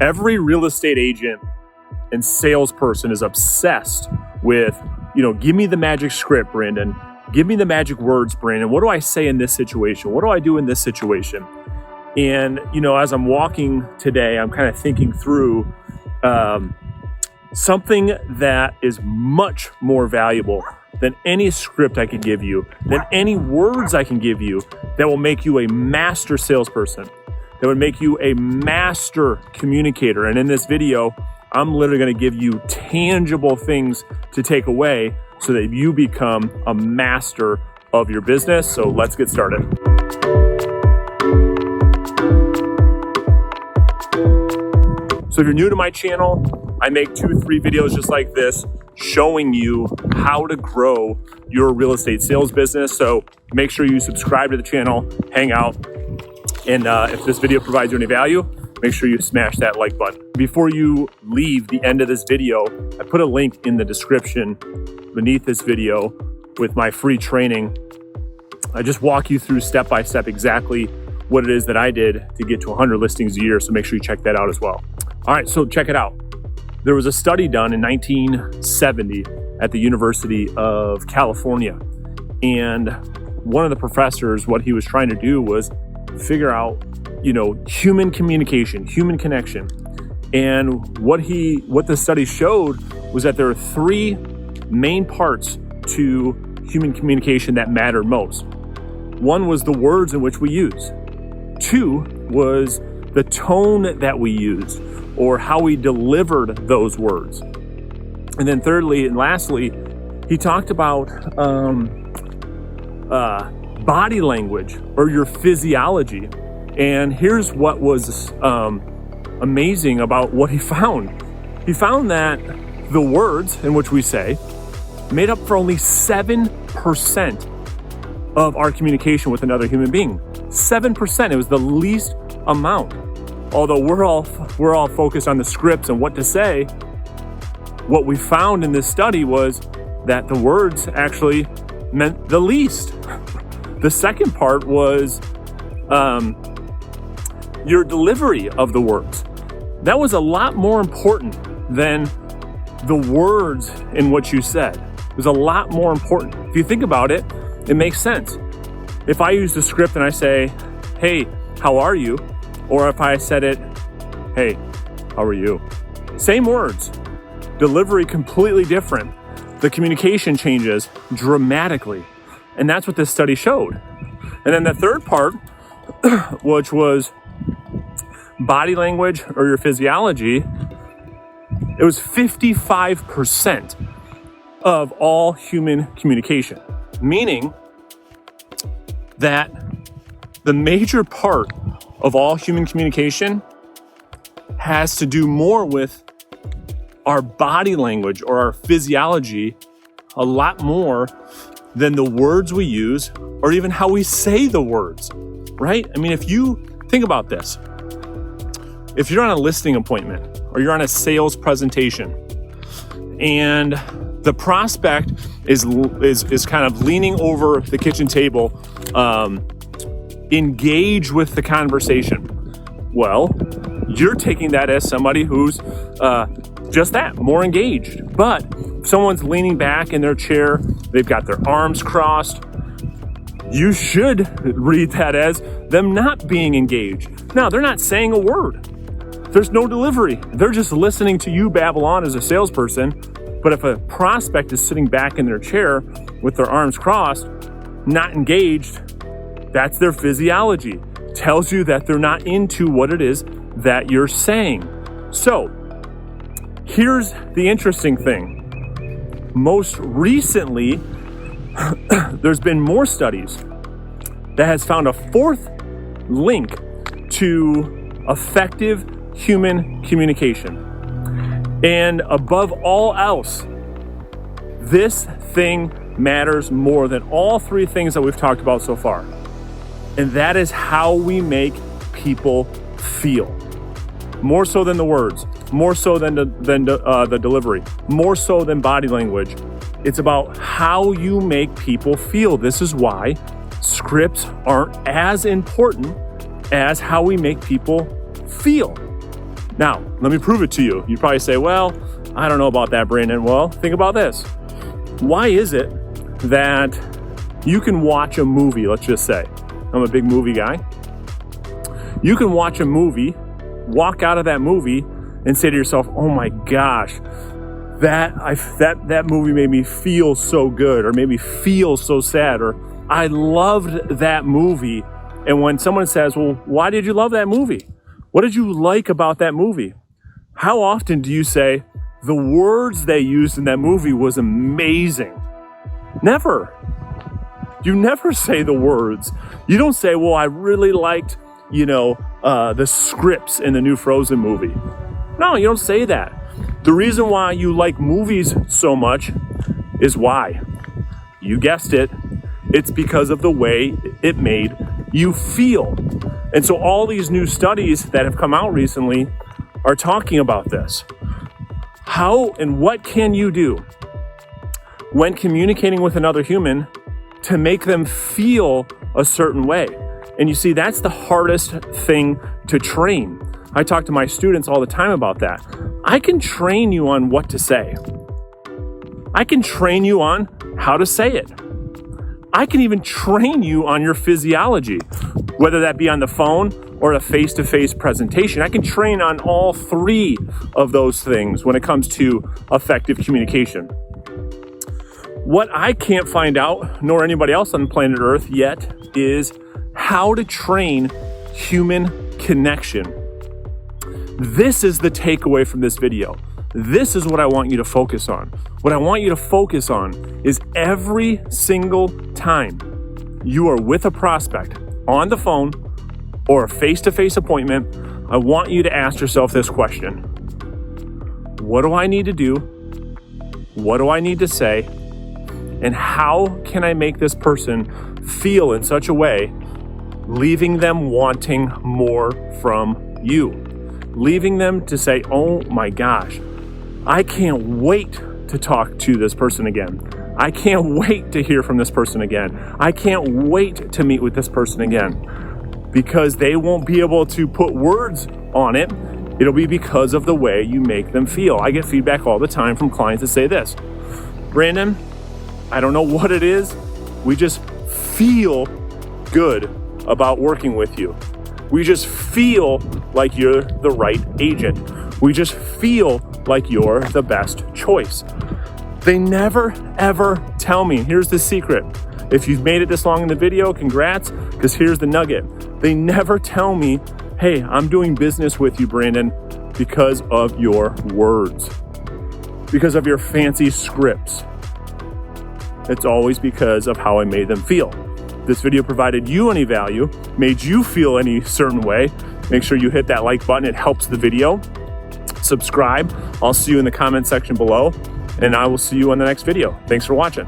Every real estate agent and salesperson is obsessed with, give me the magic script, Brandon. Give me the magic words, Brandon. What do I say in this situation? What do I do in this situation? And, as I'm walking today, I'm kind of thinking through something that is much more valuable than any script I could give you, than any words I can give you that will make you a master salesperson, that would make you a master communicator. And in this video, I'm literally going to give you tangible things to take away so that you become a master of your business. So let's get started. So if you're new to my channel, I make 2-3 videos just like this showing you how to grow your real estate sales business. So make sure you subscribe to the channel, hang out, and if this video provides you any value, make sure you smash that like button. Before you leave the end of this video, I put a link in the description beneath this video with my free training. I just walk you through step by step exactly what it is that I did to get to 100 listings a year. So make sure you check that out as well. All right, so check it out. There was a study done in 1970 at the University of California. And one of the professors, what he was trying to do was figure out, human communication, human connection. And what the study showed was that there are 3 main parts to human communication that mattered most. 1 was the words in which we use. 2 was the tone that we used, or how we delivered those words. And then thirdly and lastly, he talked about body language, or your physiology. And here's what was amazing about what he found. He found that the words in which we say made up for only 7% of our communication with another human being. 7%, it was the least amount. Although we're all focused on the scripts and what to say, what we found in this study was that the words actually meant the least. The second part was your delivery of the words. That was a lot more important than the words in what you said. It was a lot more important. If you think about it, it makes sense. If I use the script and I say, hey, how are you? Or if I said it, hey, how are you? Same words, delivery completely different. The communication changes dramatically. And that's what this study showed. And then the third part, which was body language or your physiology, it was 55% of all human communication, meaning that the major part of all human communication has to do more with our body language or our physiology a lot more than the words we use or even how we say the words, right? I mean, if you think about this, if you're on a listing appointment or you're on a sales presentation and the prospect is kind of leaning over the kitchen table, engage with the conversation. Well, you're taking that as somebody who's just that, more engaged. But if someone's leaning back in their chair, they've got their arms crossed, you should read that as them not being engaged. Now, they're not saying a word. There's no delivery. They're just listening to you babble on as a salesperson. But if a prospect is sitting back in their chair with their arms crossed, not engaged, that's their physiology. Tells you that they're not into what it is that you're saying. So here's the interesting thing. Most recently, there's been more studies that has found a 4th link to effective human communication. And above all else, this thing matters more than all 3 things that we've talked about so far. And that is how we make people feel. More so than the words, more so than the delivery, more so than body language. It's about how you make people feel. This is why scripts aren't as important as how we make people feel. Now, let me prove it to you. You'd probably say, well, I don't know about that, Brandon. Well, think about this. Why is it that you can watch a movie, let's just say, I'm a big movie guy. You can watch a movie, walk out of that movie and say to yourself, oh my gosh, that movie made me feel so good, or made me feel so sad, or I loved that movie. And when someone says, well, why did you love that movie? What did you like about that movie? How often do you say, the words they used in that movie was amazing? Never. You never say the words. You don't say, well, I really liked, the scripts in the new Frozen movie. No, you don't say that. The reason why you like movies so much is why? You guessed it. It's because of the way it made you feel. And so all these new studies that have come out recently are talking about this. How and what can you do when communicating with another human to make them feel a certain way? And you see, that's the hardest thing to train. I talk to my students all the time about that. I can train you on what to say. I can train you on how to say it. I can even train you on your physiology, whether that be on the phone or a face-to-face presentation. I can train on all three of those things when it comes to effective communication. What I can't find out, nor anybody else on planet Earth yet, is how to train human connection. This is the takeaway from this video. This is what I want you to focus on. What I want you to focus on is every single time you are with a prospect on the phone or a face-to-face appointment, I want you to ask yourself this question. What do I need to do? What do I need to say? And how can I make this person feel in such a way, leaving them wanting more from you? Leaving them to say, oh my gosh, I can't wait to talk to this person again. I can't wait to hear from this person again. I can't wait to meet with this person again, because they won't be able to put words on it. It'll be because of the way you make them feel. I get feedback all the time from clients that say this, Brandon, I don't know what it is. We just feel good about working with you. We just feel like you're the right agent. We just feel like you're the best choice. They never, ever tell me, here's the secret. If you've made it this long in the video, congrats, because here's the nugget. They never tell me, hey, I'm doing business with you, Brandon, because of your words, because of your fancy scripts. It's always because of how I made them feel. This video provided you any value, made you feel any certain way, make sure you hit that like button. It helps the video. Subscribe. I'll see you in the comment section below, and I will see you on the next video. Thanks for watching.